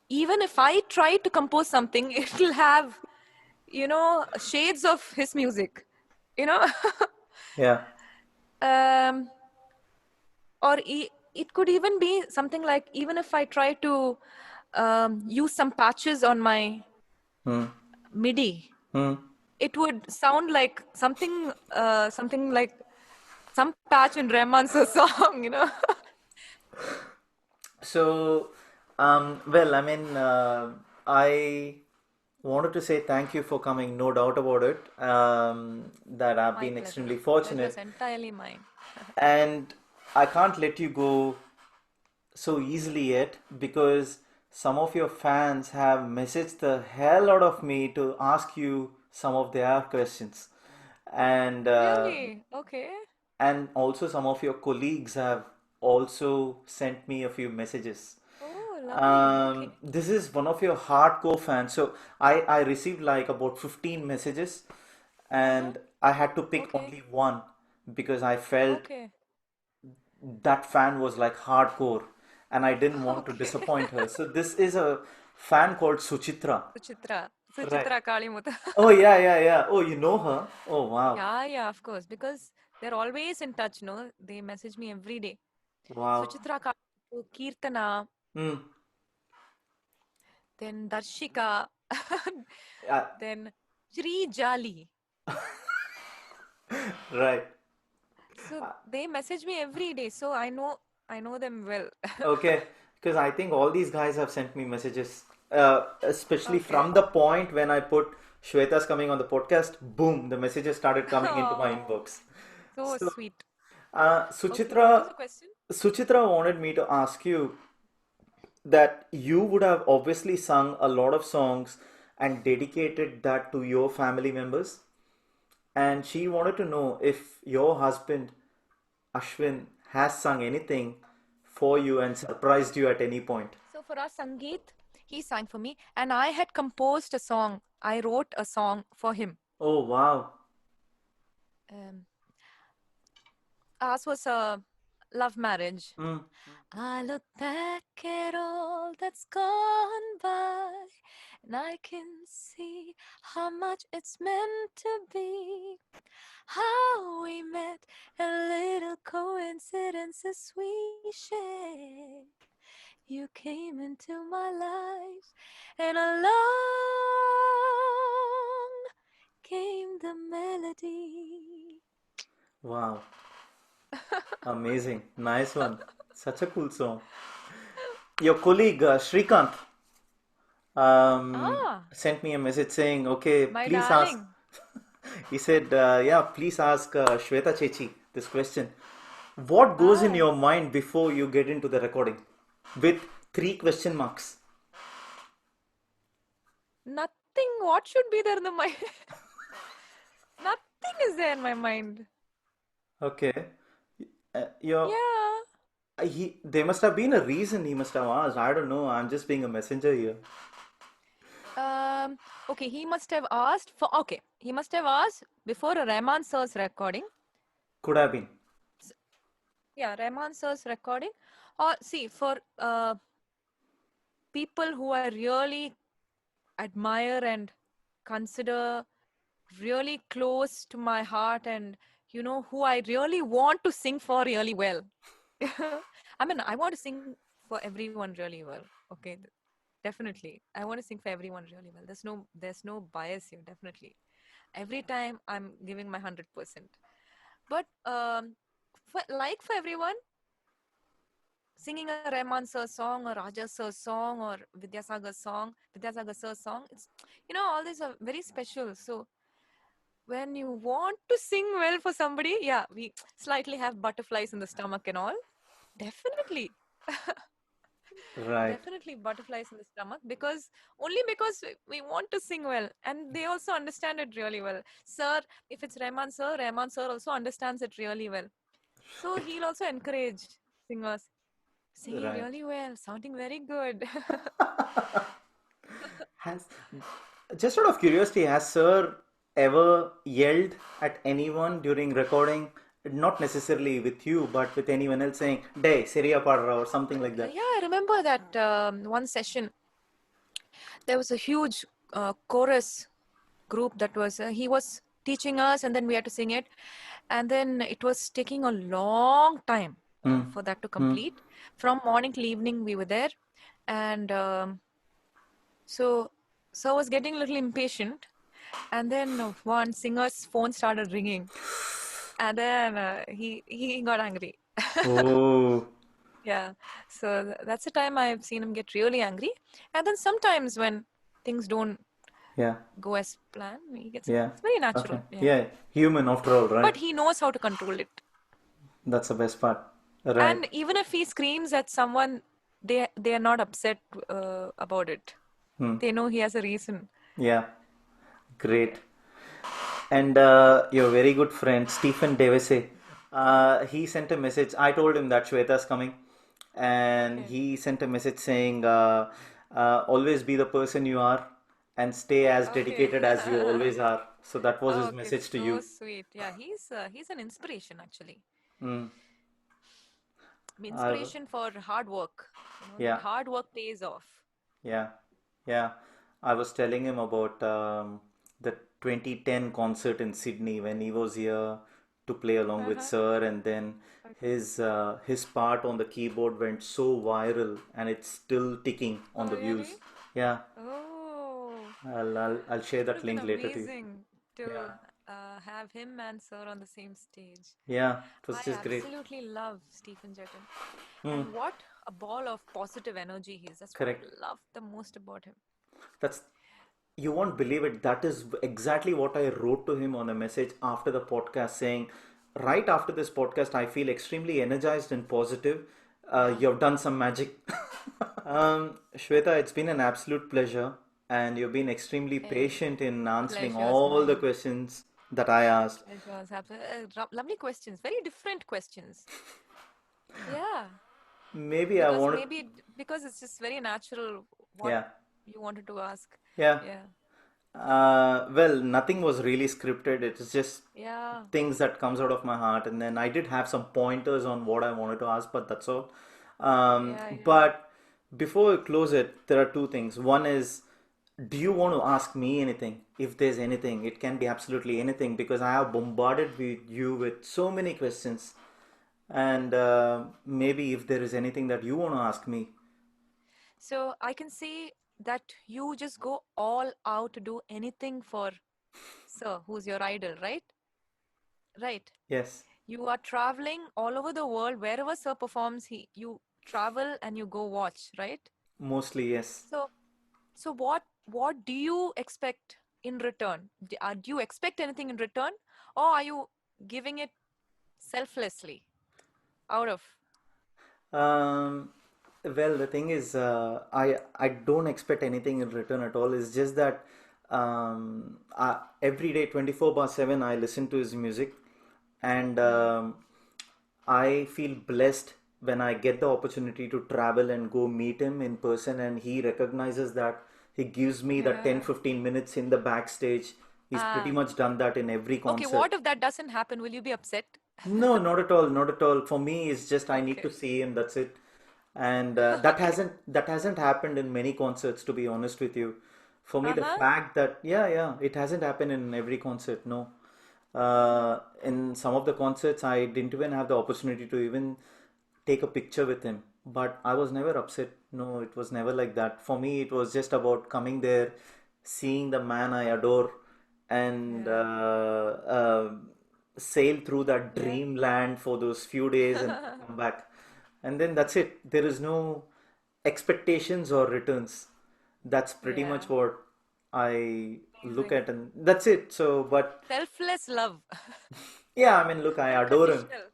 Even if I try to compose something, it'll have, shades of his music, you know. Yeah. um, it could even be something like even if I try to use some patches on my Hmm. MIDI, Hmm. it would sound like something like some patch in Rahman's song, So, well, I mean, I wanted to say thank you for coming, no doubt about it. That I've My been pleasure. extremely Pleasure is fortunate. entirely mine. And I can't let you go so easily yet because some of your fans have messaged the hell out of me to ask you some of their questions. And Really? Okay. also some of your colleagues have also sent me a few messages. Oh, lovely. Okay. This is one of your hardcore fans. So I received like about 15 messages, Uh-huh. and I had to pick Okay. only one because I felt Okay. that fan was like hardcore and I didn't want to Okay. disappoint her. So this is a fan called Suchitra. Suchitra. Right. Suchitra Kalimutha. Oh yeah, yeah, yeah. Oh, you know her? Oh wow. Yeah, yeah, of course. Because they're always in touch, no? They message me every day. Wow. Suchitra Kalimuthu, Kirtana, Hmm. then Darshika, Yeah, then Shri Jali. right. So they message me every day. So I know them well. Okay. Because I think all these guys have sent me messages, especially Okay. from the point when I put Shweta's coming on the podcast, boom, the messages started coming into my Oh, inbox. so So, sweet. Okay, what was Suchitra, the question? Suchitra wanted me to ask you that you would have obviously sung a lot of songs and dedicated that to your family members. And she wanted to know if your husband, Ashwin, has sung anything for you and surprised you at any point. So for our Sangeet, he sang for me, and I had composed a song. I wrote a song for him. Oh, wow. Um, ours was a love marriage. Mm. I look back at all that's gone by, and I can see how much it's meant to be. How we met, and little coincidences we shared. You came into my life, and along came the melody. Wow. Amazing. Nice one. Such a cool song. Your colleague, Shrikant, Ah, sent me a message saying, okay, my please ask. darling. He said, yeah, please ask Shweta Chechi this question. What goes in Ah, your mind before you get into the recording? With three question marks. nothing. What should be there in the mind? Nothing is there in my mind. Okay. Your Yeah. there must have been a reason he must have asked. I don't know. I'm just being a messenger here. Um, okay, he must have asked for, okay, he must have asked before a Rahman sir's recording. Could have been. S- Yeah, Rahman sir's recording. Or see, for people who I really admire and consider really close to my heart, and who I really want to sing for really well. I mean, I want to sing for everyone really well. Okay, definitely. I want to sing for everyone really well. There's no bias here, definitely. Every time I'm giving my 100%. But for everyone, singing a Rahman sir song or Raja sir song or Vidyasagar sir song, all these are very special. So when you want to sing well for somebody, yeah, we slightly have butterflies in the stomach and all. Definitely. Right. Definitely butterflies in the stomach, because we want to sing well, and they also understand it really well. Sir, if it's Rahman sir also understands it really well. So he'll also encourage singers, singing Right. really well, sounding very good. Has just out of curiosity, has Sir ever yelled at anyone during recording? Not necessarily with you, but with anyone else saying, "Day, Seriya Padra" or something like that. Yeah, I remember that one session. There was a huge chorus group that was he was teaching us, and then we had to sing it, and then it was taking a long time Hmm. for that to Hmm. complete. From morning till evening we were there, and so I was getting a little impatient, and then one singer's phone started ringing, and then he got angry. Oh, Yeah, so that's the time I've seen him get really angry. And then sometimes when things don't yeah, go as planned, he gets angry. yeah. It's very Okay. natural. Yeah. Yeah, human after all, right? But he knows how to control it. That's the best part. Right. And even if he screams at someone, they are not upset about it. Hmm. They know he has a reason. Yeah. Yeah. Great. And your very good friend Stephen Devese, he sent a message. I told him that Shweta's coming, and Okay. he sent a message saying, "Always be the person you are, and stay as Okay. dedicated as you always are." So that was his Okay, message to so you. sweet. Yeah, he's an inspiration actually. Mm. I, Inspiration for hard work. That yeah, hard work pays off. yeah, yeah. I was telling him about the 2010 concert in Sydney when he was here to play along with Uh-huh. Sir, and then Okay. his part on the keyboard went so viral, and it's still ticking on Oh, the really? views. Yeah, Oh, I'll share that would that have been link later to you. amazing Yeah, to have him and Sir on the same stage. yeah, it was I just great. absolutely love Stephen Jetton. Hmm, And what a ball of positive energy he is. That's what I correct. love the most about him. That's You won't believe it. That is exactly what I wrote to him on a message after the podcast, saying, right after this podcast, I feel extremely energized and positive. Yeah. You've done some magic. Shweta, it's been an absolute pleasure, and you've been extremely Hey, patient in answering pleasure's all the mine. questions that I asked. Pleasure's absolutely lovely questions. Very different questions. Yeah. Maybe I Because wanted, because it's just very natural what yeah, you wanted to ask. yeah. Yeah. Well, nothing was really scripted. It's just Yeah. things that comes out of my heart, and then I did have some pointers on what I wanted to ask, but that's all. Yeah, yeah. But before we close it, there are two things. One is, do you want to ask me anything? If there's anything, it can be absolutely anything because I have bombarded with you with so many questions, and maybe if there is anything that you want to ask me, So I can see that you just go all out to do anything for Sir, who's your idol, right? Right. yes, You are traveling all over the world. Wherever Sir performs, you travel and you go watch, right? mostly yes. So so what do you expect in return? Do you expect anything in return, or are you giving it selflessly out of? Um, well, the thing is, I don't expect anything in return at all. It's just that every day, 24/7, I listen to his music, and Hmm. I feel blessed when I get the opportunity to travel and go meet him in person, and he recognizes that. He gives me the 10 Yeah. 15 minutes in the backstage. He's pretty Ah. much done that in every Okay, concert. what if that doesn't happen? Will you be upset? No, not at all, not at all. For me, it's just I need Okay. to see him. That's it. And Okay. that hasn't happened in many concerts, to be honest with you. For me, the Uh-huh. fact that yeah, it hasn't happened in every concert. No, in some of the concerts, I didn't even have the opportunity to even take a picture with him. But I was never upset. No, it was never like that. For me, it was just about coming there, seeing the man I adore, and Yeah. sail through that Yeah. dreamland for those few days and come back. And then that's it. There is no expectations or returns. That's pretty much Yeah. what I look Amazing. at, and that's it. So, but Selfless love. yeah, I mean, look, I adore him. Unconditional.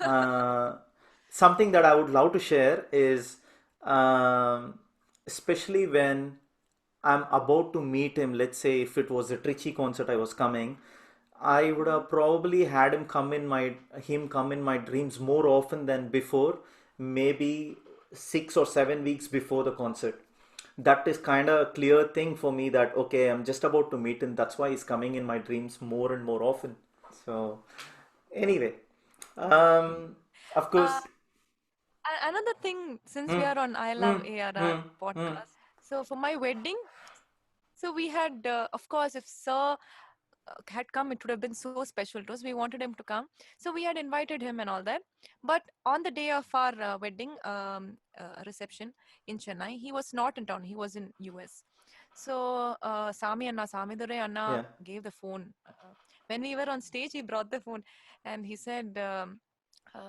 Uh, Something that I would love to share is, um, especially when I'm about to meet him, let's say if it was a Trichy concert I was coming, I would Mhm. have probably had him come in my dreams more often than before, maybe 6 or 7 weeks before the concert. That is kind of a clear thing for me that okay, I'm just about to meet him. That's why he's coming in my dreams more and more often. So, anyway, of Uh, course, Another thing, since we hmm, are on I hmm, Love ARR hmm, hmm, podcast, so for my wedding, so we had, of course, if Sir had come, it would have been so special to us. We wanted him to come, so we had invited him and all that. But on the day of our wedding reception in Chennai, he was not in town. He was in US. So Samidure Anna yeah. gave the phone. When we were on stage, he brought the phone, and he said,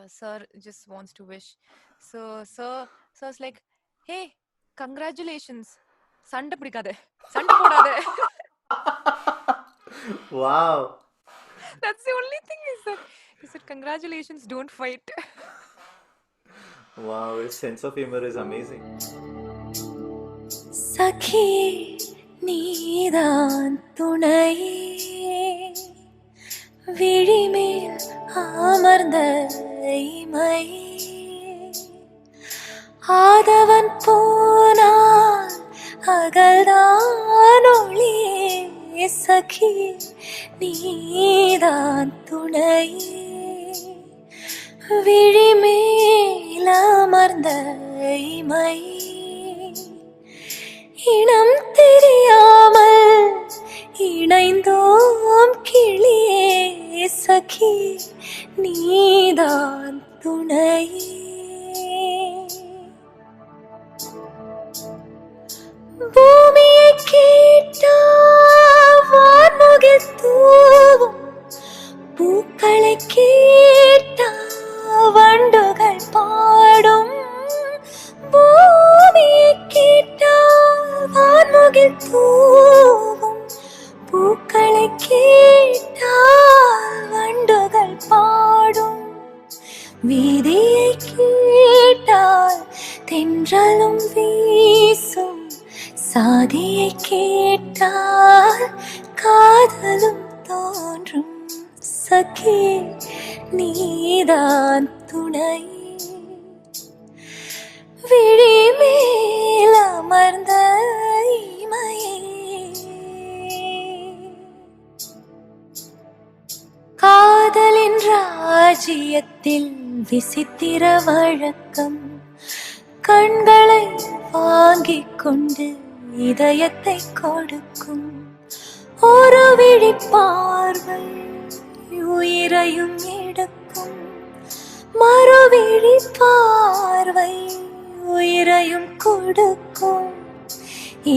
"Sir just wants to wish." So sir's like, "Hey, congratulations. சண்டை பிடிக்காத சண்டை போடாத." Wow, That's the only thing he said. He said, "Congratulations, don't fight." wow, his sense of humor is amazing. சகியே நீதான் துணை விழிமேல் அமர்ந்த இமை ஆதவன் போனால் அகல்தான் ஒளியே சகி நீதான் துணையே. விழிமேலமர்ந்த இமை இனம் தெரியாமல் இணைந்தோம் கிளியே. சகி நீதான் துணையே. பூமியை கேட்டால் வான்முகில் தூவும், பூக்களை கேட்டால் வண்டுகள் பாடும். பூமியை கேட்டால் வான்முகில் தூவும், பூக்களை கேட்டால் வண்டுகள் பாடும். வீதியை கேட்டால் தென்றலும் வீசும், சாதியை கேட்டால் காதலும் தோன்றும். சகி நீதான் துணை. விழிமேல் அமர்ந்த இமையே. காதலின் ராஜ்யத்தில் விசித்திர வழக்கம், கண்களை வாங்கிக் கொண்டு இதயத்தை கொடுக்கும். ஒரு விழி பார்வை உயிரையும் எடுக்கும், மறுவிழி பார்வை உயிரையும் கொடுக்கும்.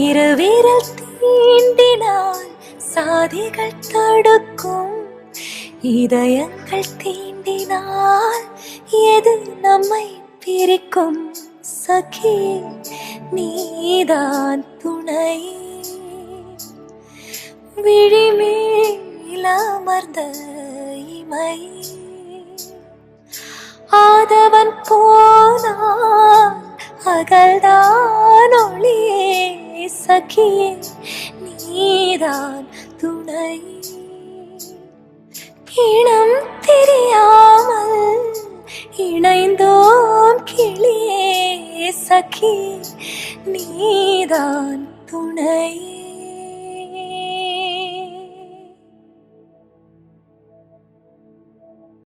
இருவிரல் தீண்டினால் சாதிகள் தடுக்கும், இதயங்கள் தீண்டினால் எது நம்மை பிரிக்கும். சகி நீதான் துணை. விழிமேல் அமர்ந்த இமை ஆதவன் போனால் அகல்தான் ஒளியே. சகியே நீதான் துணை. இனம் தெரியாமல் இணைந்தோம் கிளியே. சகி நீதான் துணை.